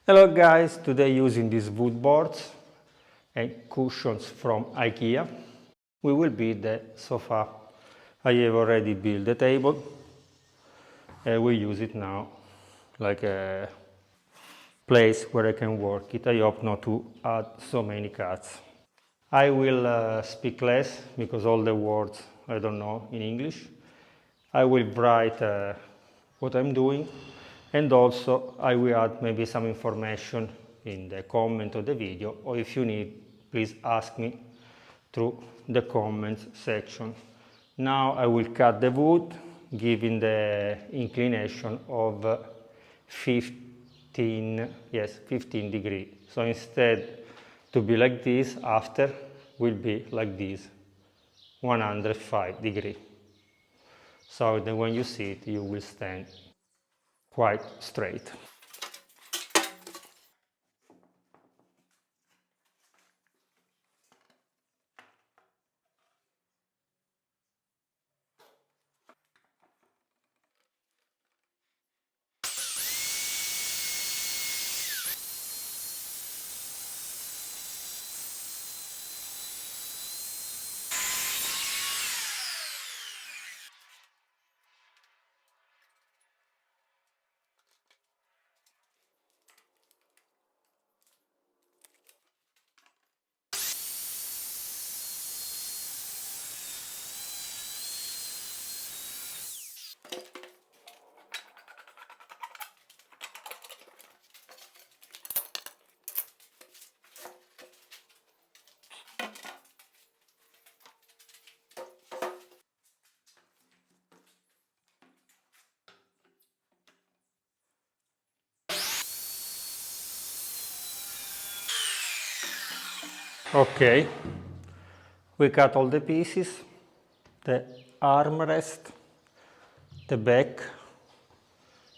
Hello guys, today using these wood boards and cushions from IKEA, we will build the sofa. I have already built the table and we use it now like a place where I can work it. I hope not to add so many cuts. I will speak less because all the words I don't know in English. I will write what I'm doing, and also I will add maybe some information in the comment of the video, or if you need, please ask me through the comments section. Now I will cut the wood giving the inclination of 15 degrees. So instead to be like this, after will be like this, 105 degrees. So that when you see it, you will stand quite straight. Okay, we cut all the pieces, the armrest, the back,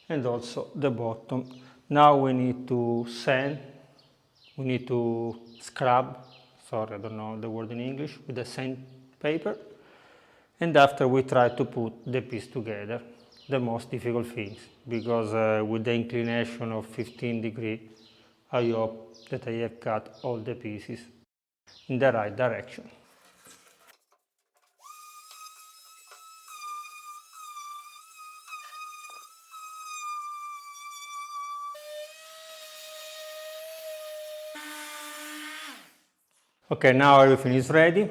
and also the bottom. Now we need to sand, we need to scrub, sorry I don't know the word in English, with the sandpaper, and after we try to put the piece together. The most difficult things, because with the inclination of 15 degrees, I hope that I have cut all the pieces in the right direction. Okay, now everything is ready.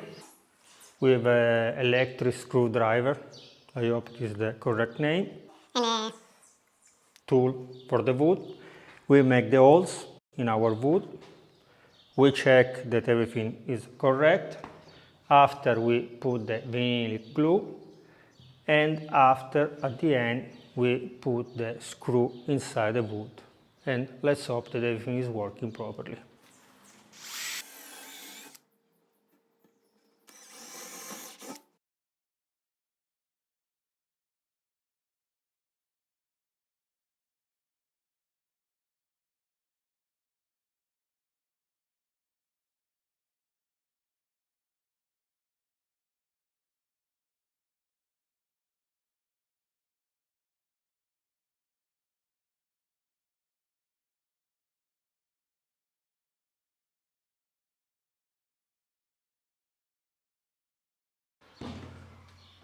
We have an electric screwdriver, I hope it is the correct name, tool for the wood. We make the holes in our wood. We check that everything is correct. After we put the vinyl glue, and after at the end we put the screw inside the wood. And let's hope that everything is working properly.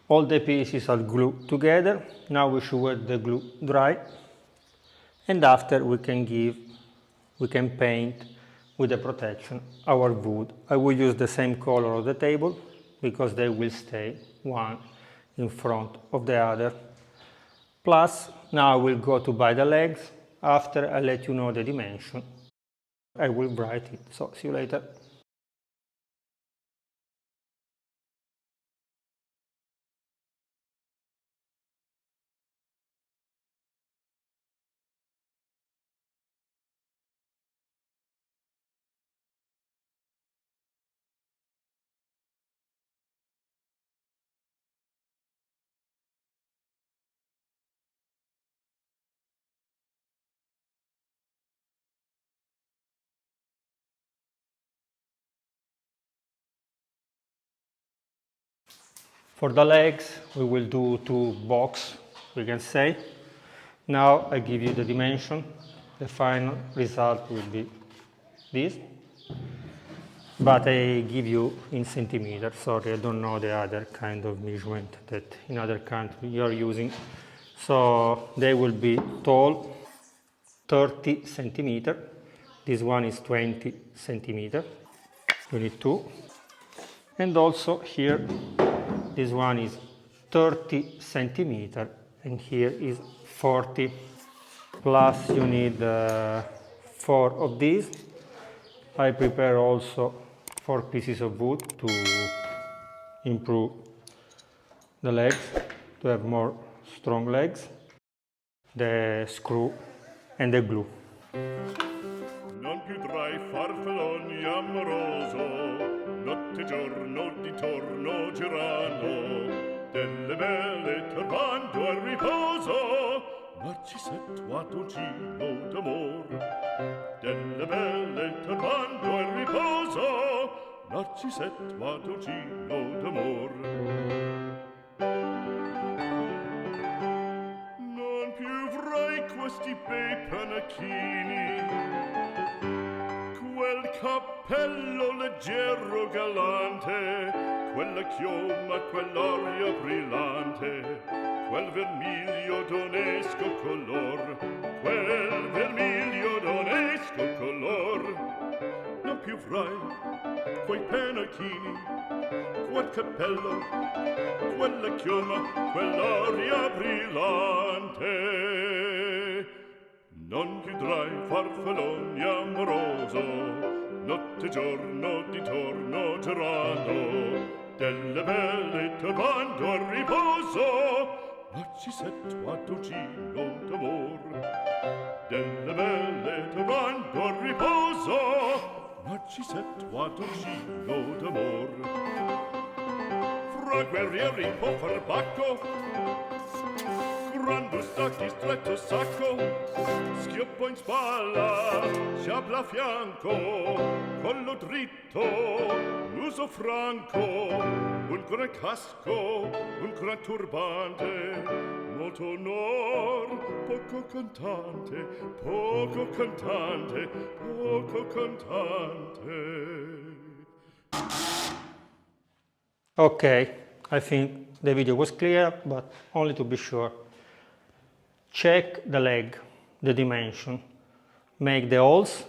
All the pieces are glued together. Now we should let the glue dry, and after we can paint with the protection our wood. I will use the same color of the table because they will stay one in front of the other. Plus, now I will go to buy the legs. After I let you know the dimension, I will write it. So see you later. For the legs, we will do 2 boxes, we can say. Now I give you the dimension. the final result will be this. But I give you in centimeters. Sorry, I don't know the other kind of measurement that in other countries you are using. So they will be tall, 30 centimeter. This one is 20 centimeter. You need two. And also here, this one is 30 centimeter, and here is 40. Plus you need 4 of these. I prepare also 4 pieces of wood to improve the legs, to have more strong legs, the screw and the glue. Non più tra i farfalloni amoroso, notte e giorno di torno girano, delle belle turbando al riposo, Narcisetto Adugino d'amor. Delle belle turbando al riposo, Narcisetto Adugino d'amor. Non più avrai questi bei panacchini, quel cappello leggero galante, quella chioma, quell'aria brillante, quel vermiglio d'onesco color, quel vermiglio d'onesco color. Non più avrai quei pennacchini, quel cappello, quella chioma, quell'aria brillante. Non più tra i farfalloni amoroso, notte e giorno di torno girando, delle belle turbando al riposo, Narcisetto Adugino d'amor. Delle belle turbando al riposo, Narcisetto Adugino d'amor. Fra guerrieri può far bacco, grande stacchi, stretto sacco, schioppo in spalla, sciabla a fianco, collo dritto, muso franco, un gran casco, un gran turbante, molto onor, poco cantante, poco cantante, poco cantante. Okay, I think the video was clear, but only to be sure. Check the leg, the dimension. Make the holes.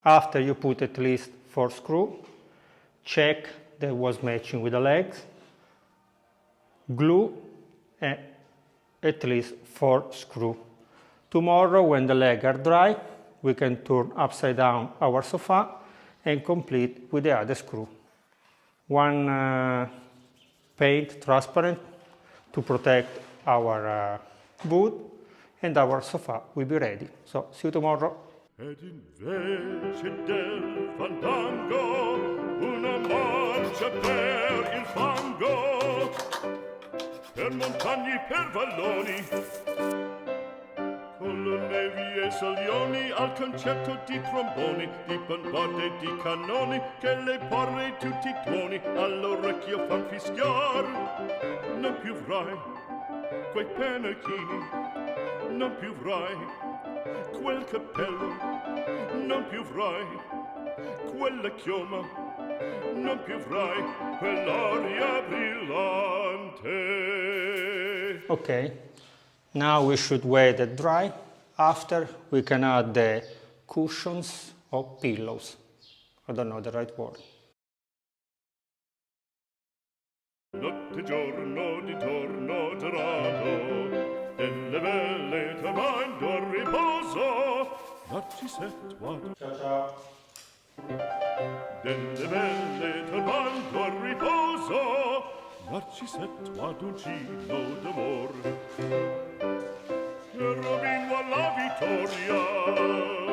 After you put at least 4 screws, check that was matching with the legs. Glue at least 4 screws. Tomorrow, when the legs are dry, we can turn upside down our sofa and complete with the other screw. One paint transparent to protect our wood, and our sofa will be ready. So see you tomorrow. Ed invece del fandango una marcia per il fango, per montagne, per valloni, con le nevi e salioni, al concerto di tromboni, di bombarde e di cannoni, che le porre e tutti i tuoni all'orecchio fan fischiar. Non più avrai quei pennacchini, non più avrai quel cappello, non più avrai quella chioma, non più avrai quell'aria brillante. Okay, now we should wait it dry. After we can add the cushions or pillows. I don't know the right word. Notte e giorno di torno girando, delle belle turbando al riposo, Narcisetto Adugino. Ciao ciao. Delle belle turbando al riposo, Narcisetto Adugino d'amor. E Robino alla vittoria.